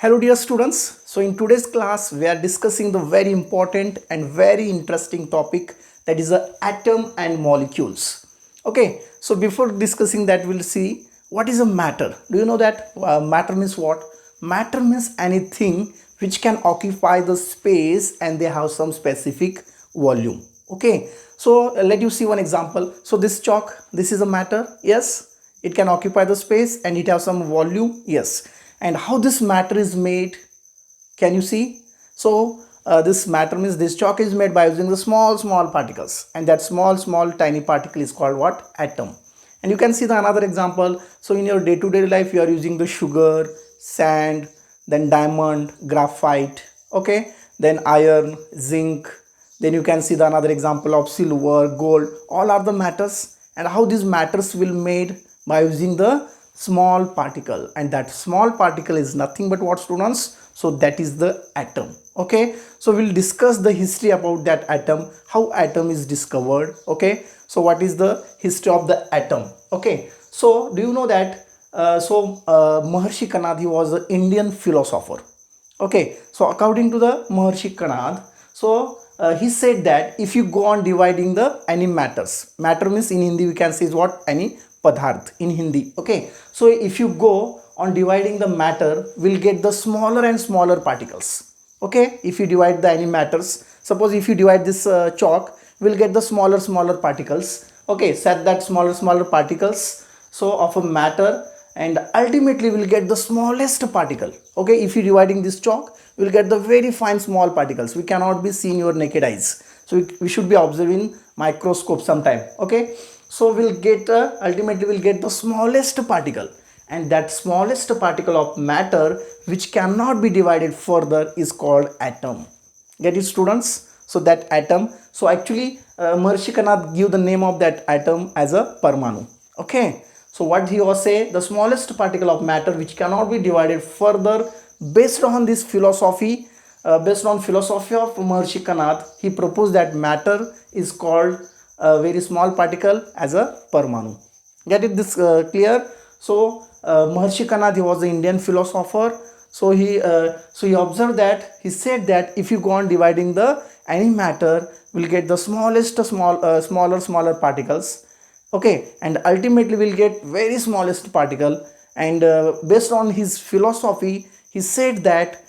Hello dear students. So in today's class we are discussing the very important and very interesting topic, that is the atom and molecules. Okay, so before discussing that we'll see what is a matter. Do you know that matter means what? Matter means anything which can occupy the space and they have some specific volume. Okay, so let you see one example. So this chalk, this is a matter. Yes, it can occupy the space and it has some volume. Yes, and how this matter is made, can you see? So this matter means this chalk is made by using the small particles, and that small tiny particle is called what? Atom. And you can see the another example. So in your day-to-day life you are using the sugar, sand, then diamond, graphite, okay, then iron, zinc. Then you can see the another example of silver, gold. All are the matters, and how these matters will made by using the small particle, and that small particle is nothing but what, students? So that is the atom. Okay, so we'll discuss the history about that atom, how atom is discovered. Okay, so what is the history of the atom? Okay, so do you know that Maharshi Kanad, he was an Indian philosopher. Okay, so according to the Maharshi Kanad, so he said that if you go on dividing the any matters, matter means in Hindi we can say is what? Any padarth in Hindi. Okay, so if you go on dividing the matter, we'll get the smaller and smaller particles. Okay, if you divide the any matters, suppose if you divide this chalk, we'll get the smaller particles. Okay, set that smaller particles so of a matter, and ultimately we'll get the smallest particle. Okay, if you dividing this chalk, we'll get the very fine small particles we cannot be seen your naked eyes, so we should be observing microscope sometime. Okay, so we'll get ultimately we'll get the smallest particle, and that smallest particle of matter which cannot be divided further is called atom. Get it, students? So that atom, so actually Maharshi Kanad give the name of that atom as a Parmanu. Okay, so what he was say, the smallest particle of matter which cannot be divided further, based on this philosophy, based on philosophy of Maharshi Kanad, he proposed that matter is called a very small particle as a Parmanu. Get it this clear? So Maharshi Kanad, he was an Indian philosopher. So he observed that, he said that if you go on dividing the any matter, we'll get the smaller particles. Okay, and ultimately we'll get very smallest particle, and based on his philosophy he said that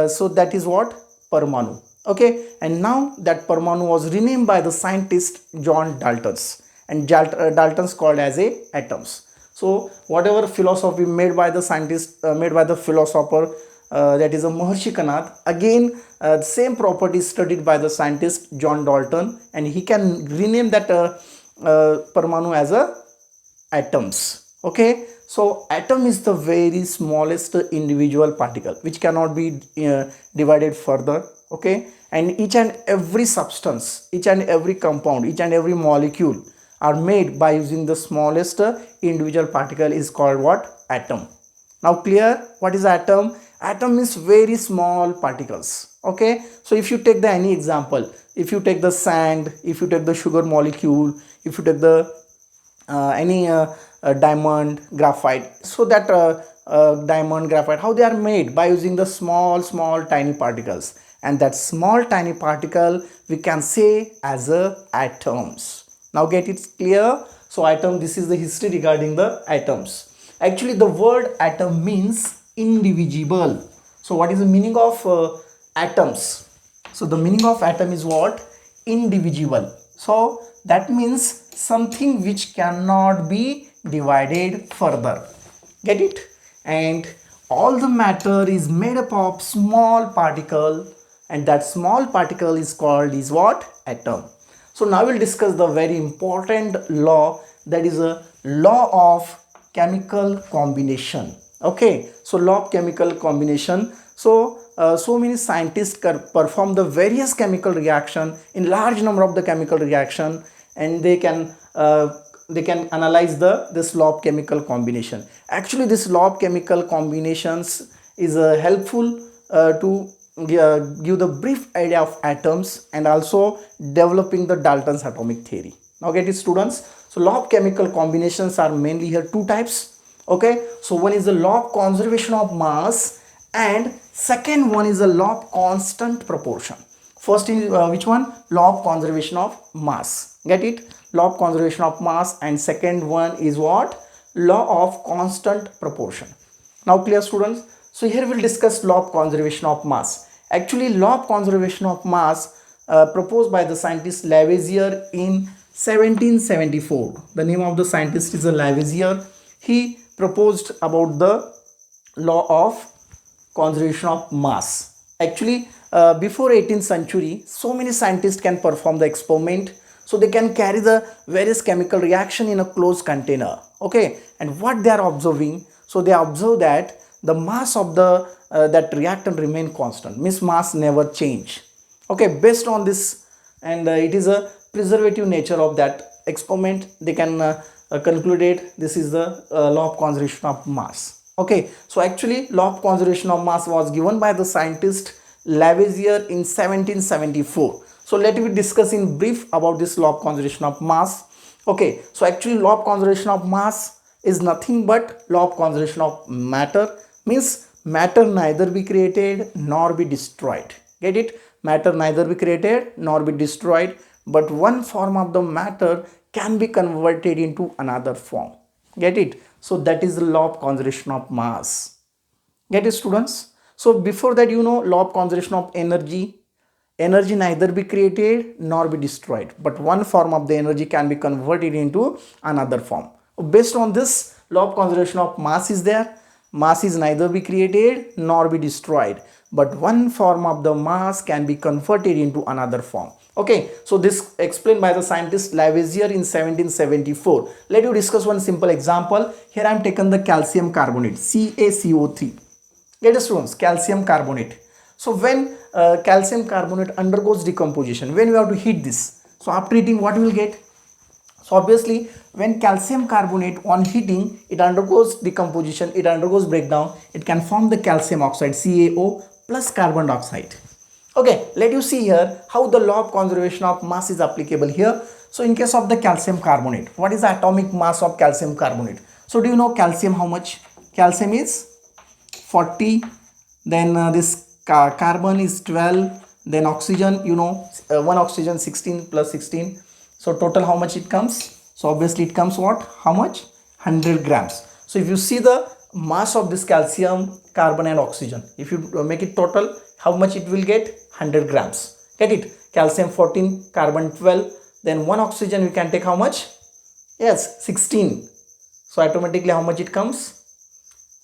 so that is what? Parmanu. Okay, and now that Parmanu was renamed by the scientist John Dalton's, and Dalton's called as a atoms. So whatever philosophy made by the scientist, made by the philosopher, that is a Maharshi Kanad, again same property studied by the scientist John Dalton, and he can rename that Parmanu as a atoms. Okay, so atom is the very smallest individual particle which cannot be divided further. Okay, and each and every substance, each and every compound, each and every molecule are made by using the smallest individual particle is called what? Atom. Now clear what is atom? Atom is very small particles. Okay, so if you take the any example, if you take the sand, if you take the sugar molecule, if you take the any diamond, graphite, so that diamond, graphite, how they are made? By using the small tiny particles, and that small tiny particle we can say as a atoms. Now get it clear? So atom, this is the history regarding the atoms. Actually the word atom means indivisible. So what is the meaning of atoms? So the meaning of atom is what? Indivisible. So that means something which cannot be divided further. Get it? And all the matter is made up of small particle, and that small particle is called is what? Atom. So now we'll discuss the very important law, that is a law of chemical combination. Okay, so law of chemical combination. So so many scientists perform the various chemical reaction in large number of the chemical reaction, and they can analyze this law of chemical combination. Actually this law of chemical combinations is helpful to give the brief idea of atoms, and also developing the Dalton's atomic theory. Now get it, students? So law of chemical combinations are mainly here two types. Okay, so one is the law of conservation of mass, and second one is the law of constant proportion. First is which one? Law of conservation of mass. Get it? Law of conservation of mass, and second one is what? Law of constant proportion. Now clear, students? So here we'll discuss law of conservation of mass. Actually, law of conservation of mass proposed by the scientist Lavoisier in 1774. The name of the scientist is Lavoisier. He proposed about the law of conservation of mass. Actually, before 18th century, so many scientists can perform the experiment, so they can carry the various chemical reaction in a closed container. Okay, and what they are observing, so they observe that the mass of the that reactant remain constant, means mass never change. Okay, based on this, and it is a preservative nature of that experiment, they can conclude this is the law of conservation of mass. Okay, so actually law of conservation of mass was given by the scientist Lavoisier in 1774. So let me discuss in brief about this law of conservation of mass. Okay, so actually law of conservation of mass is nothing but law of conservation of matter, means matter neither be created nor be destroyed. Get it? Matter neither be created nor be destroyed, but one form of the matter can be converted into another form. Get it? So that is the law of conservation of mass. Get it, students? So before that, law of conservation of energy. Energy neither be created nor be destroyed, but one form of the energy can be converted into another form. Based on this, law of conservation of mass is there. Mass is neither be created nor be destroyed, but one form of the mass can be converted into another form. Okay, so this explained by the scientist Lavoisier in 1774. Let you discuss one simple example. Here I am taken the calcium carbonate, CaCO3. Get it, students? Calcium carbonate. So when calcium carbonate undergoes decomposition, when we have to heat this, so after heating, what we will get? So obviously, when calcium carbonate on heating, it undergoes decomposition, it undergoes breakdown, it can form the calcium oxide, CaO plus carbon dioxide. Okay, let you see here how the law of conservation of mass is applicable here. So in case of the calcium carbonate, what is the atomic mass of calcium carbonate? So do you know calcium how much? Calcium is 40, then this carbon is 12, then oxygen, one oxygen 16 plus 16. So total how much it comes? So obviously it comes what? How much? 100 grams. So if you see the mass of this calcium, carbon and oxygen, if you make it total, how much it will get? 100 grams. Get it? Calcium 14, carbon 12, then one oxygen we can take how much? Yes, 16. So automatically how much it comes?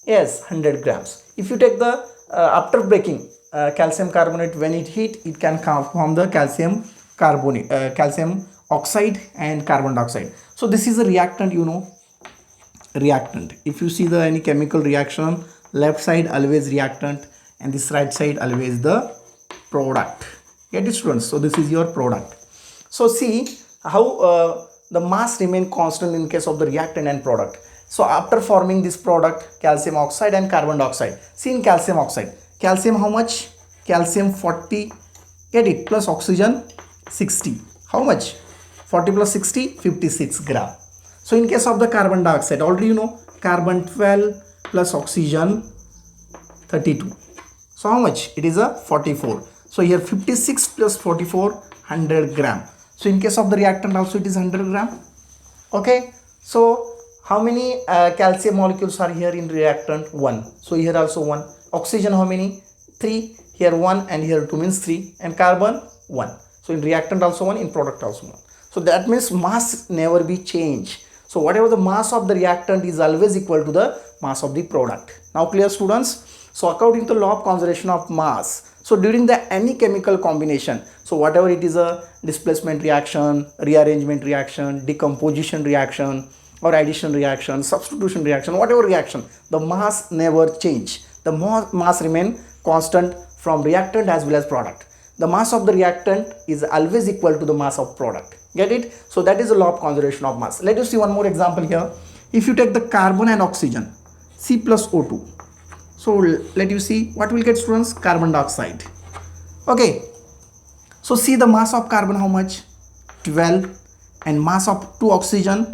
Yes, 100 grams. If you take the after breaking calcium carbonate, when it heat, it can form the calcium carbonate, calcium oxide and carbon dioxide. So this is a reactant, reactant. If you see the any chemical reaction, left side always reactant and this right side always the product. Get it, students? So this is your product. So see how the mass remain constant in case of the reactant and product. So after forming this product, calcium oxide and carbon dioxide, see in calcium oxide, calcium how much? Calcium 40, get it, plus oxygen 60. How much? 40 plus 60, 56 gram. So in case of the carbon dioxide, already carbon 12 plus oxygen 32. So how much? It is a 44. So here 56 plus 44, 100 gram. So in case of the reactant also it is 100 gram. Okay. So how many calcium molecules are here in reactant? 1. So here also 1. Oxygen how many? 3. Here 1 and here 2 means 3. And carbon 1. So in reactant also 1, in product also 1. So that means mass never be changed. So whatever the mass of the reactant is always equal to the mass of the product. Now clear, students? So according to law of conservation of mass, so during the any chemical combination, so whatever it is a displacement reaction, rearrangement reaction, decomposition reaction, or addition reaction, substitution reaction, whatever reaction, the mass never change. The mass remain constant from reactant as well as product. The mass of the reactant is always equal to the mass of product. Get it? So that is the law of conservation of mass. Let us see one more example here. If you take the carbon and oxygen, C plus O2. So let you see what will get, students? Carbon dioxide. Okay. So see the mass of carbon how much? 12, and mass of 2 oxygen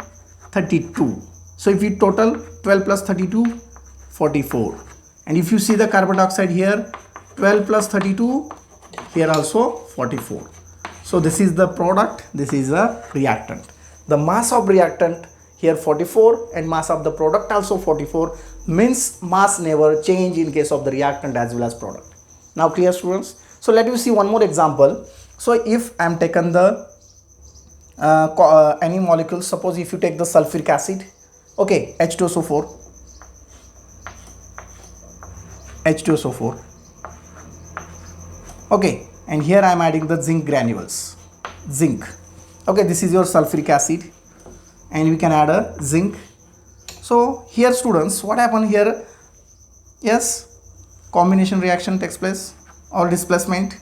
32. So if you total 12 plus 32, 44. And if you see the carbon dioxide here, 12 plus 32, here also 44. So this is the product, this is a reactant. The mass of reactant here 44 and mass of the product also 44, means mass never change in case of the reactant as well as product. Now clear, students? So let me see one more example. So if I am taken the any molecule, suppose if you take the sulfuric acid, okay, H2SO4, H2SO4, okay, and here I am adding the zinc granules, zinc, okay, this is your sulfuric acid, and we can add a zinc. So here, students, what happened here? Yes, combination reaction takes place or displacement.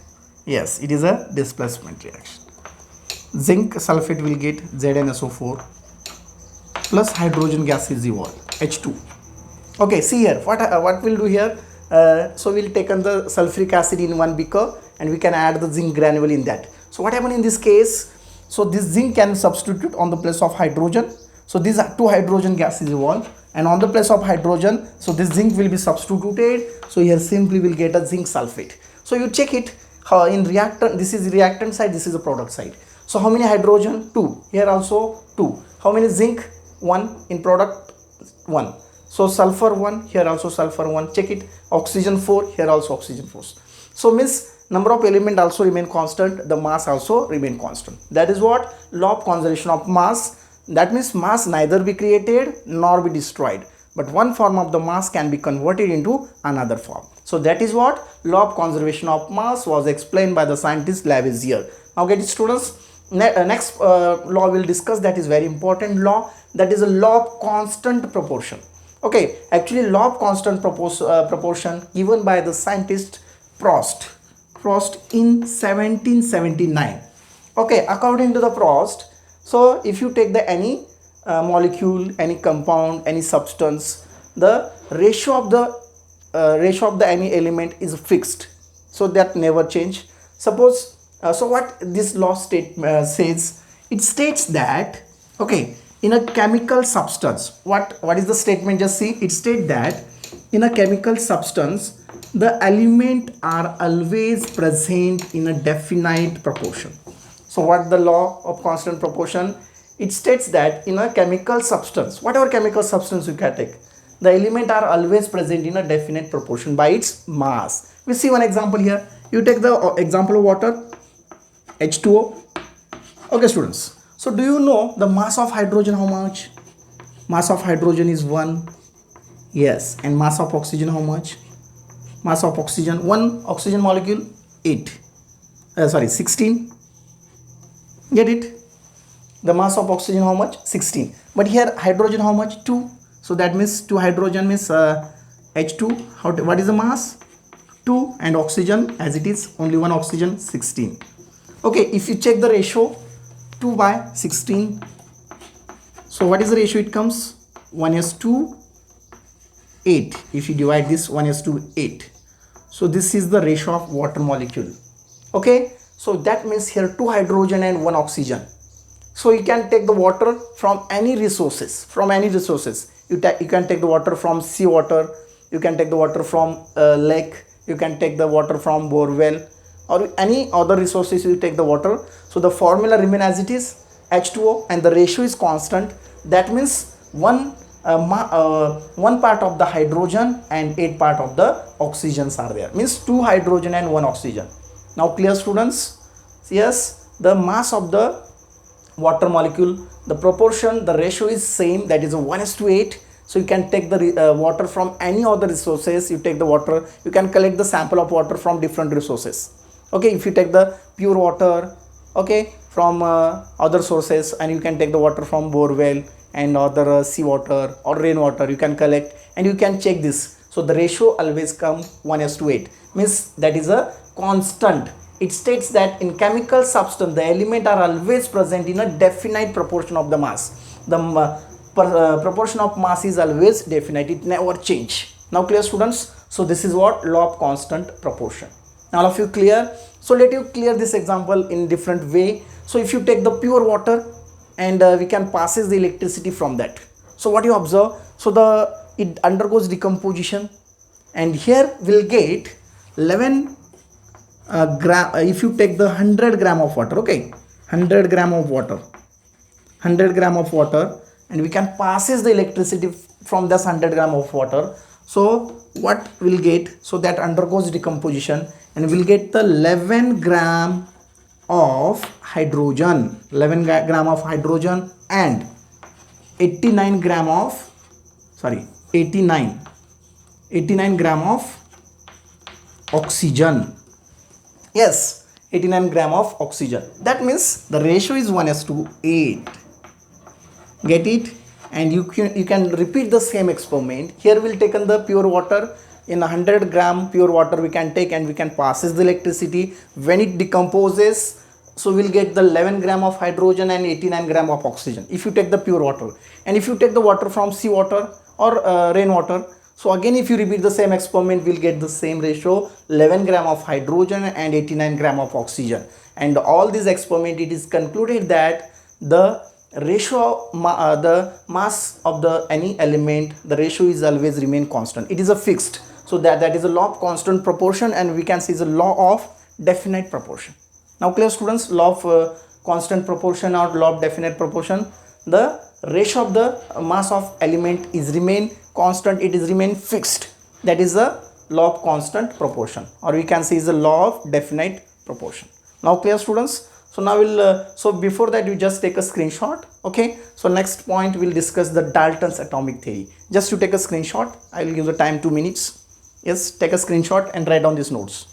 Yes, it is a displacement reaction. Zinc sulfate will get ZnSO4 plus hydrogen gas is evolved, H2. Okay, see here, what we'll do here? So we'll take on the sulfuric acid in one beaker and we can add the zinc granule in that. So what happened in this case? So this zinc can substitute on the place of hydrogen. So these are two hydrogen gases evolved, and on the place of hydrogen, so this zinc will be substituted. So here simply we'll get a zinc sulfate. So you check it in reactant. This is reactant side, this is the product side. So how many hydrogen? 2. Here also 2. How many zinc? 1. In product 1. So sulfur 1, here also sulfur 1. Check it. Oxygen 4, here also oxygen 4. So means number of element also remain constant, the mass also remain constant. That is what law of conservation of mass. That means mass neither be created nor be destroyed, but one form of the mass can be converted into another form. So that is what law of conservation of mass was explained by the scientist Lavoisier. Now get it, students. Next law we'll discuss, that is very important law, that is a law of constant proportion. Okay, actually law of constant proportion given by the scientist Prost in 1779. Okay, according to the Prost, so if you take the any molecule, any compound, any substance, the ratio of the any element is fixed, so that never change. Suppose so what this law says, it states that, okay, in a chemical substance, what is the statement? Just see, it states that in a chemical substance the elements are always present in a definite proportion. So what the law of constant proportion? It states that in a chemical substance, whatever chemical substance you can take, the elements are always present in a definite proportion by its mass. We see one example here. You take the example of water, H2O. Okay, students. So do you know the mass of hydrogen how much? Mass of hydrogen is 1. Yes. And mass of oxygen how much? Mass of oxygen, one oxygen molecule, 16. Get it? The mass of oxygen how much? 16. But here hydrogen how much? 2. So that means 2 hydrogen means H2. What is the mass? 2. And oxygen as it is only one oxygen, 16. Okay, if you check the ratio, 2 by 16. So what is the ratio? It comes 1:8. If you divide this 1:8. So this is the ratio of water molecule. Okay, so that means here 2 hydrogen and 1 oxygen. So you can take the water from any resources. You can take the water from sea water, you can take the water from lake, you can take the water from bore well, or any other resources you take the water. So the formula remain as it is, H2O, and the ratio is constant. That means one part of the hydrogen and 8 part of the oxygens are there, means 2 hydrogen and 1 oxygen. Now clear, students? Yes, the mass of the water molecule, the proportion, the ratio is same, that is 1:8. So you can take the water from any other resources. You take the water, you can collect the sample of water from different resources. Okay, if you take the pure water, okay, from other sources, and you can take the water from bore well and other sea water or rainwater, you can collect and you can check this. So the ratio always come 1:8, means that is a constant. It states that in chemical substance the elements are always present in a definite proportion of the mass. The proportion of mass is always definite, it never change. Now clear, students? So this is what law of constant proportion. Now all of you clear? So let you clear this example in different way. So if you take the pure water and we can passes the electricity from that. So what you observe? So it undergoes decomposition. and here we'll get 11 gram. If you take the 100 gram of water, okay, 100 gram of water, 100 gram of water, and we can passes the electricity from this 100 gram of water. So what we'll get, so that undergoes decomposition, and we'll get the 11 gram of hydrogen, 11 gram of hydrogen, and 89 gram of, sorry, 89 gram of oxygen. Yes, 89 gram of oxygen. That means the ratio is 1:8. Get it? And you can repeat the same experiment. Here we'll take the pure water. In 100 gram pure water we can take, and we can passes the electricity. When it decomposes, so we'll get the 11 gram of hydrogen and 89 gram of oxygen if you take the pure water. And if you take the water from sea water or rainwater, so again if you repeat the same experiment, we'll get the same ratio, 11 gram of hydrogen and 89 gram of oxygen. And all these experiment, it is concluded that the ratio, the mass of the any element, the ratio is always remain constant. It is a fixed. So that is a law of constant proportion, and we can see is a law of definite proportion. Now clear students, law of constant proportion or law of definite proportion, the ratio of the mass of element is remain constant, it is remain fixed. That is the law of constant proportion, or we can say is the law of definite proportion. Now clear students. So now we'll so before that you just take a screenshot. Okay, so next point we'll discuss the Dalton's atomic theory. Just to take a screenshot, I will give the time 2 minutes. Yes, take a screenshot and write down these notes.